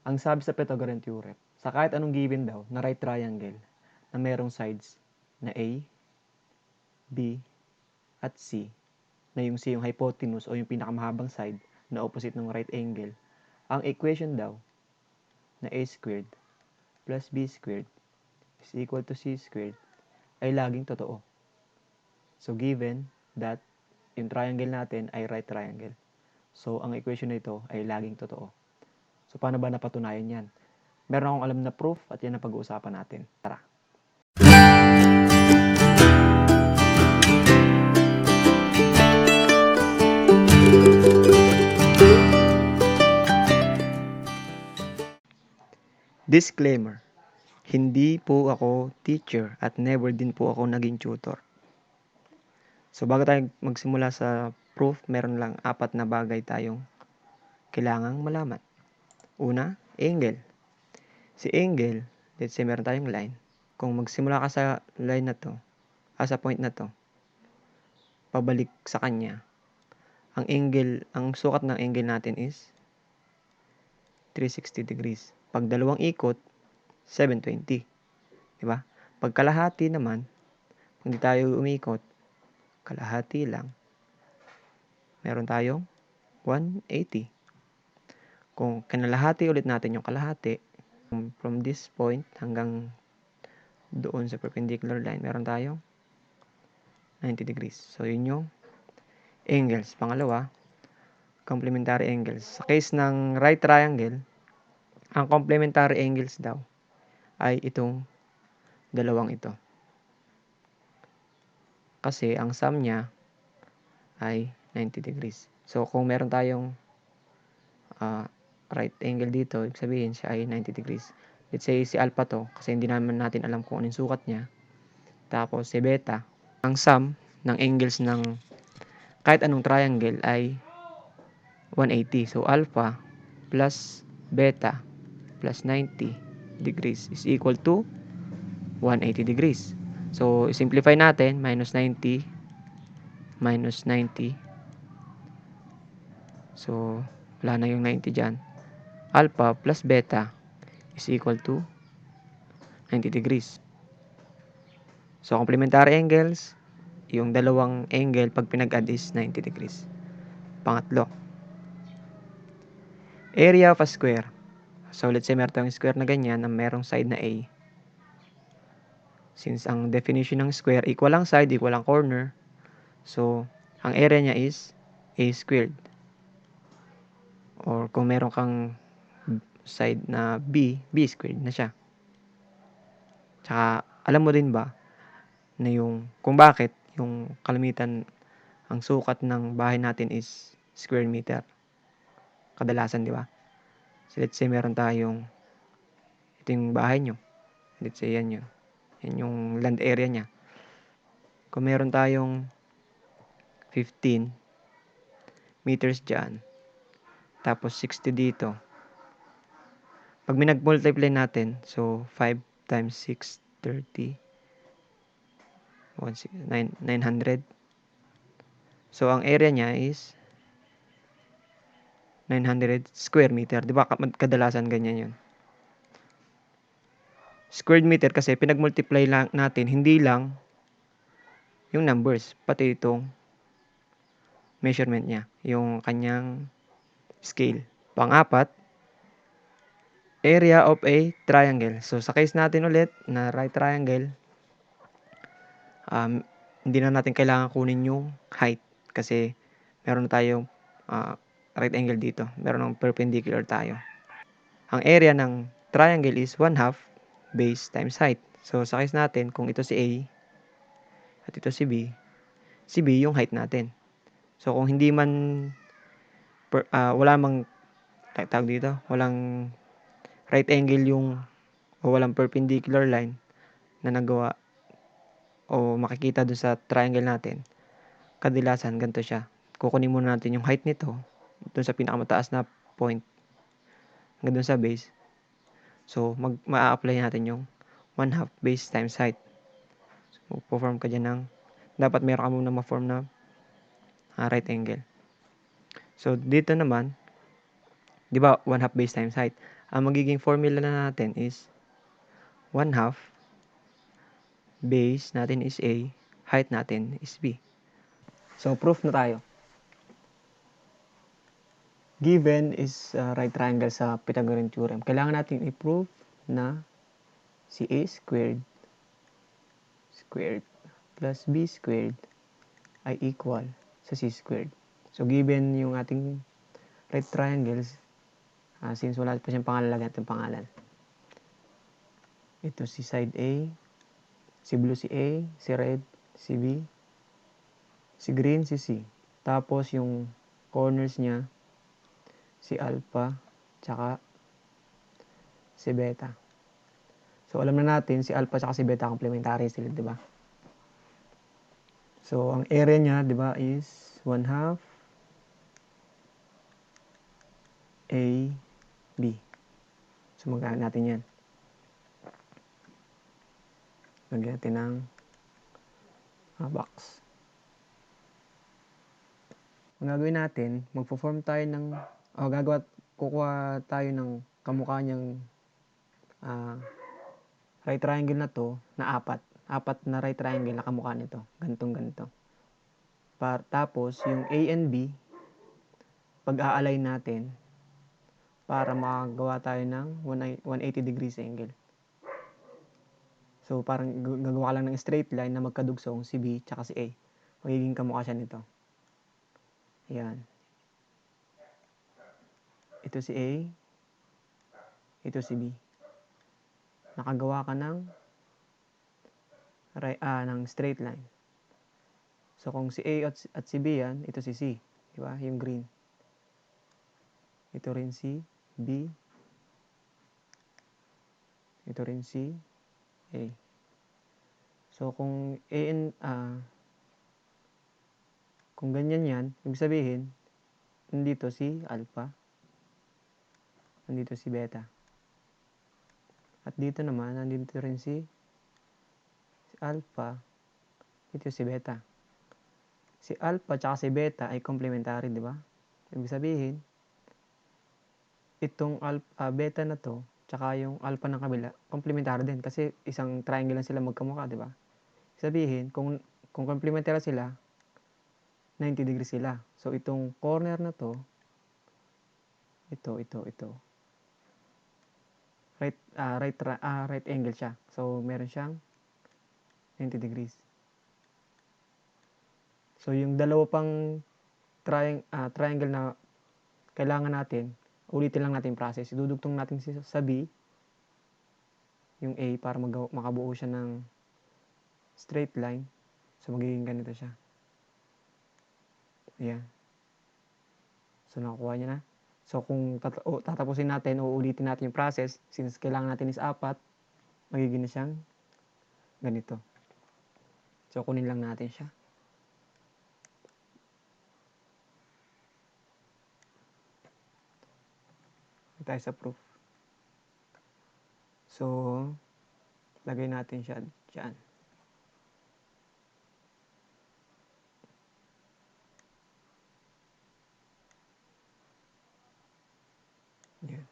Ang sabi sa Pythagorean theorem, sa kahit anong given daw na right triangle na merong sides na A, B, at C, na yung C yung hypotenuse o yung pinakamahabang side na opposite ng right angle, ang equation daw na A squared plus B squared is equal to C squared ay laging totoo. So, given that yung triangle natin ay right triangle. So, ang equation na ito ay laging totoo. So, paano ba napatunayan yan? Meron akong alam na proof at yan ang pag-uusapan natin. Tara! Disclaimer, hindi po ako teacher at never din po ako naging tutor. So bago tayo magsimula sa proof, meron lang 4 na bagay tayong kailangang malaman. Una, angle. Si angle, let's say meron tayong line. Kung magsimula ka sa line na to, sa point na to, pabalik sa kanya, ang sukat ng angle natin is 360 degrees. Pag dalawang ikot, 720. Diba? Pag kalahati naman, kung hindi tayo umikot, kalahati lang, meron tayong 180. Kung kinalahati ulit natin yung kalahati, from this point hanggang doon sa perpendicular line, meron tayong 90 degrees. So, yun yung angles. Pangalawa, complementary angles. Sa case ng right triangle, ang complementary angles daw ay itong dalawang ito. Kasi ang sum niya ay 90 degrees. So, kung meron tayong right angle dito, ibig sabihin siya ay 90 degrees. Let's say si alpha to, kasi hindi naman natin alam kung anong sukat niya. Tapos si beta, ang sum ng angles ng kahit anong triangle ay 180. So, alpha plus beta plus 90 degrees is equal to 180 degrees. So, simplify natin, minus 90, minus 90. So, wala na yung 90 dyan. Alpha plus beta is equal to 90 degrees. So, complementary angles, yung dalawang angle pag pinag-add is 90 degrees. Pangatlo, area of a square. So, let's say meron tayong square na ganyan na merong side na A. Since ang definition ng square, equal ang side, equal ang corner. So, ang area niya is A squared. Or kung meron kang side na B, B squared na siya. Tsaka, alam mo din ba na yung kung bakit yung kalimitan ang sukat ng bahay natin is square meter. Kadalasan, di ba? So, let's say meron tayong ito yung bahay nyo. Let's say yan yun. Yan yung land area niya. Kung meron tayong 15 meters dyan, tapos 60 dito. Pag minag-multiply natin, so 5 times 6, 30, 900. So, ang area niya is 900 square meter. Di ba? Kadalasan ganyan yun. Square meter kasi pinag-multiply lang natin, hindi lang yung numbers, pati itong measurement niya, yung kanyang scale. Pang-apat, area of a triangle. So, sa case natin ulit na right triangle, hindi na natin kailangan kunin yung height kasi meron na tayong right angle dito. Meron ng perpendicular tayo. Ang area ng triangle is 1/2 base times height. So, sa case natin, kung ito si A at ito si B yung height natin. So, kung hindi man wala mang tawag dito, walang right angle o walang perpendicular line na nagawa o makikita doon sa triangle natin, kadalasan ganito siya. Kukunin muna natin yung height nito doon sa pinakamataas na point hanggang doon sa base. So, ma-apply natin yung 1/2 base times height. So, perform ka dyan ng, dapat meron ka muna ma-form na right angle. So, dito naman, di ba 1/2 base times height. Ang magiging formula na natin is 1/2 base natin is A, height natin is B. So, proof na tayo. Given is right triangle sa Pythagorean theorem. Kailangan natin i-prove na si A squared plus B squared ay equal sa C squared. So, given yung ating right triangles, since wala pa siyang pangalan, lagyan natin pangalan. Ito si side A, si blue si A, si red si B, si green si C. Tapos yung corners niya, si alpha, tsaka si beta. So, alam na natin, si alpha tsaka si beta complementary sila, di ba? So, ang area niya, di ba, is 1/2 A, B. So, magkakaroon natin yan. Lagyan natin ng box. Ang gagawin natin, magpo-form tayo ng, kukuha tayo ng kamukha niyang right triangle na to, na apat na right triangle na kamukha nito, ganito. Tapos, yung A and B, pag-a-align natin para makagawa tayo ng 180 degrees angle. So, parang gagawa ka lang ng straight line na magkadugsong si B tsaka si A. Magiging kamukha siya nito. Ayan. Ito si A. Ito si B. Nakagawa ka ng straight line. So, kung si A at si B yan, ito si C. Diba? Yung green. Ito rin si B. Ito rin si A. So, kung kung ganyan yan, ibig sabihin, nandito si alpha, nandito si beta. At dito naman, nandito rin si alpha, ito si beta. Si alpha at si beta ay complementary, di ba? Ibig sabihin, itong beta na to, tsaka yung alpha ng kabila, complementary din kasi isang triangle lang sila magkamukha, di ba? Sabihin, kung complementary sila, 90 degrees sila. So, itong corner na to, ito. Right angle siya. So, meron siyang 90 degrees. So, yung dalawa pang triangle na kailangan natin, ulitin lang natin yung process. Idudugtong natin sa B, yung A, para makabuo siya ng straight line. So, magiging ganito siya. Ayan. So, nakukuha niya na. So, kung tatapusin natin, uulitin natin yung process, since kailangan natin is 4, magiging na siyang ganito. So, kunin lang natin siya. Tayo sa proof. So, lagay natin siya dyan. Yan.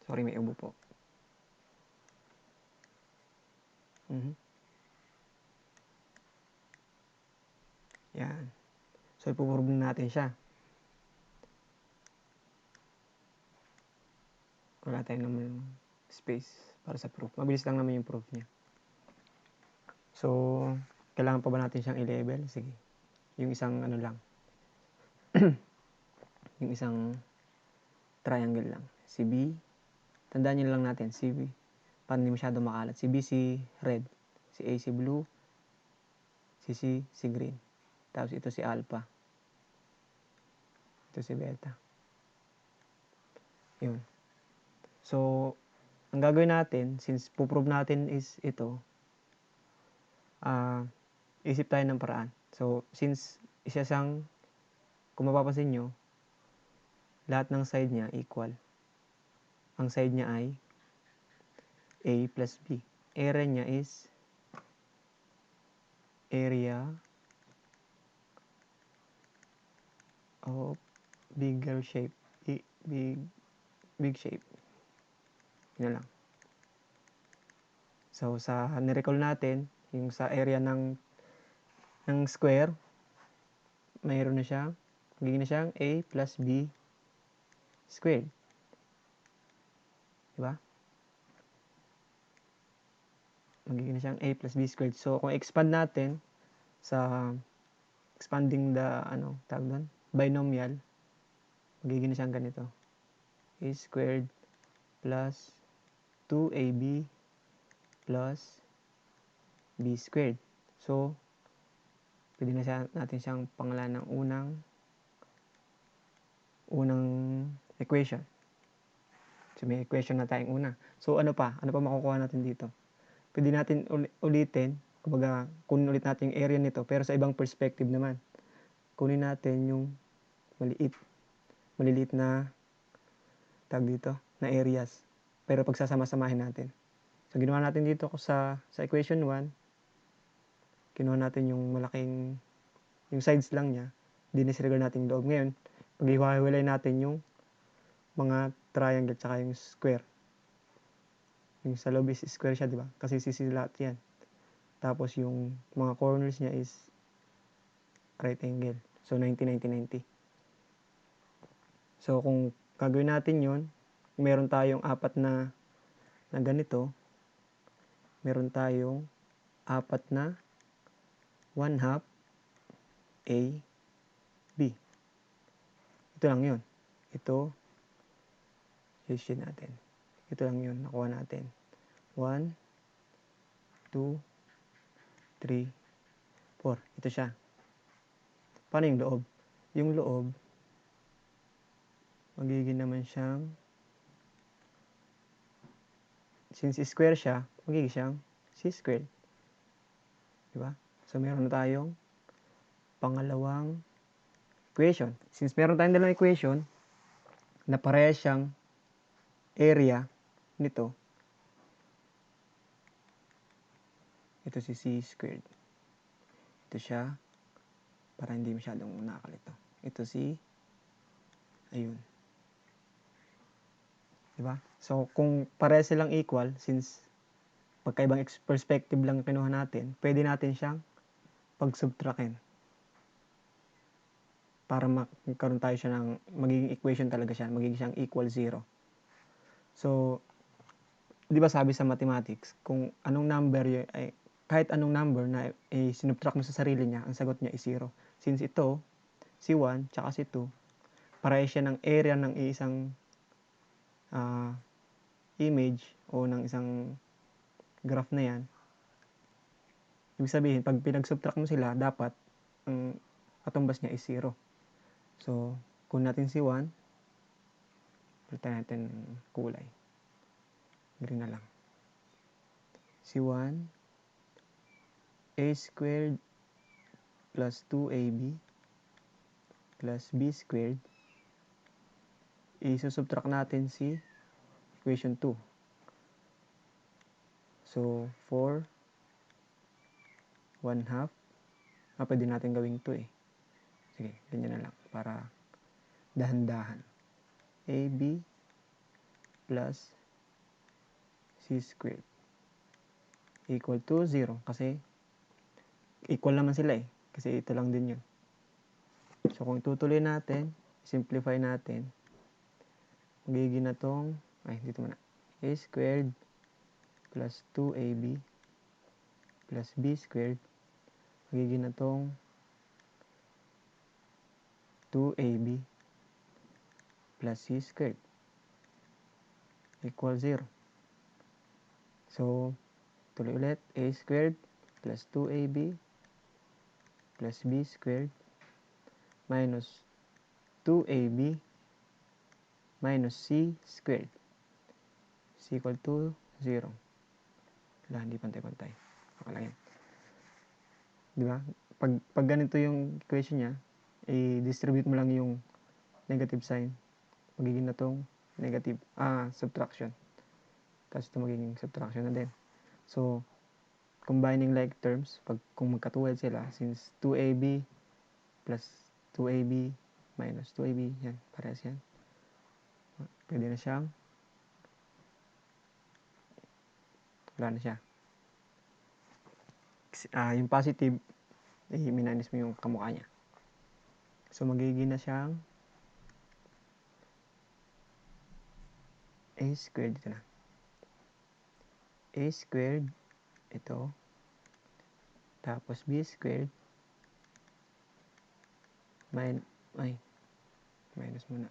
Sorry, may ubo po. Yan. So, ipuprove natin siya. Wala tayo naman space para sa proof. Mabilis lang naman yung proof niya. So, kailangan pa ba natin siyang i-label? Sige. Yung isang lang. Yung isang triangle lang. Si B. Tandaan nyo lang natin. Si B. Para hindi masyado makalat. Si B si red. Si A si blue. Si C si green. Tapos ito si alpha. Ito si beta. Yun. So, ang gagawin natin, since puprove natin is ito, isip tayo ng paraan. So, since isa siyang, kung mapapansin nyo, lahat ng side niya equal. Ang side niya ay A plus B. Area niya is area of bigger shape. Big big shape. Yun lang. So, sa nirecall natin, yung sa area ng square, mayroon na siya, magiging na siyang a plus b squared. Diba? Magiging na siyang a plus b squared. So, kung expand natin sa expanding the, tawag doon, binomial, magiging na siyang ganito. A squared plus 2ab plus b squared. So, pwede na natin siyang pangalan ng unang equation. So, may equation na tayong una. So, ano pa? Ano pa makukuha natin dito? Pwede natin ulitin, kumbaga, kunin ulit natin yung area nito, pero sa ibang perspective naman. Kunin natin yung maliliit na, tag dito, na areas. Pero pagsasama-samahin natin. So, ginawa natin dito sa equation 1, kinuha natin yung malaking, yung sides lang niya, dinisregard natin yung loob. Ngayon, pag-iwalay natin yung mga triangle tsaka yung square. Yung sa loob is square siya, di ba? Kasi sisilat yan. Tapos yung mga corners niya is right angle. So, 90-90-90. So, kung gagawin natin yun, meron tayong apat na ganito, meron tayong apat na 1/2 A, B. Ito lang yun. Ito, i-shade natin. Ito lang yun, nakuha natin. 1, 2, 3, 4. Ito siya. Paano yung loob? Yung loob, magiging naman siyang, since square siya, magiging siyang c squared. Diba? So, meron na tayong pangalawang equation. Since meron tayong dalawang equation, na parehas siyang area nito, ito si c squared. Ito siya, para hindi masyadong nakakalito. Ito si, ayun. Diba? So, kung parehas silang equal, since magkaibang perspective lang kinuha natin, pwede natin siyang pag-subtractin. Para magkaroon tayo siya ng, magiging equation talaga siya, magiging siyang equal 0. So, di ba sabi sa mathematics, kung anong number, ay, kahit anong number na sinubtract mo sa sarili niya, ang sagot niya is 0. Since ito, si 1, tsaka si 2, parehas siya ng area ng isang image o ng isang graph na yan. Ibig sabihin, pag pinag-subtract mo sila, dapat ang katumbas niya is 0. So, kung natin si 1, palitan natin kulay. Green na lang. Si 1, a squared plus 2ab plus b squared. Isusubtract natin si equation 2. So, 4, 1/2. Pwede natin gawing 2 eh. Sige, ganyan na lang para dahan-dahan. ab plus c squared equal to 0 kasi equal naman sila eh. Kasi ito lang din yun. So, kung itutuloy natin, simplify natin, magiging na tong, dito muna. A squared plus 2ab plus b squared, magiging na tong 2ab plus c squared equal 0. So, tuloy ulit. A squared plus 2ab plus b squared minus 2ab minus c squared is equal to 0. Wala, hindi pantay-pantay. Nakalagay. Diba? Pag ganito yung equation niya, i-distribute mo lang yung negative sign. Magiging na tong negative, subtraction. Tapos ito magiging subtraction na din. So, combining like terms, kung magkatuwid sila, since 2ab plus 2ab minus 2ab, yan, parehas yan. Pwede na siyang, wala na siya. Yung positive, minus mo yung kamukha niya. So, magiging na siyang a squared, dito na. A squared, ito. Tapos b squared, minus muna.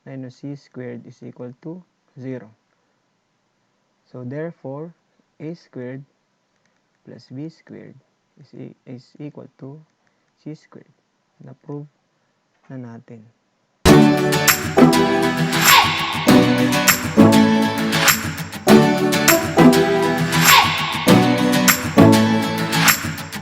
Minus c squared is equal to 0. So, therefore, a squared plus b squared is equal to c squared. Na-prove na natin.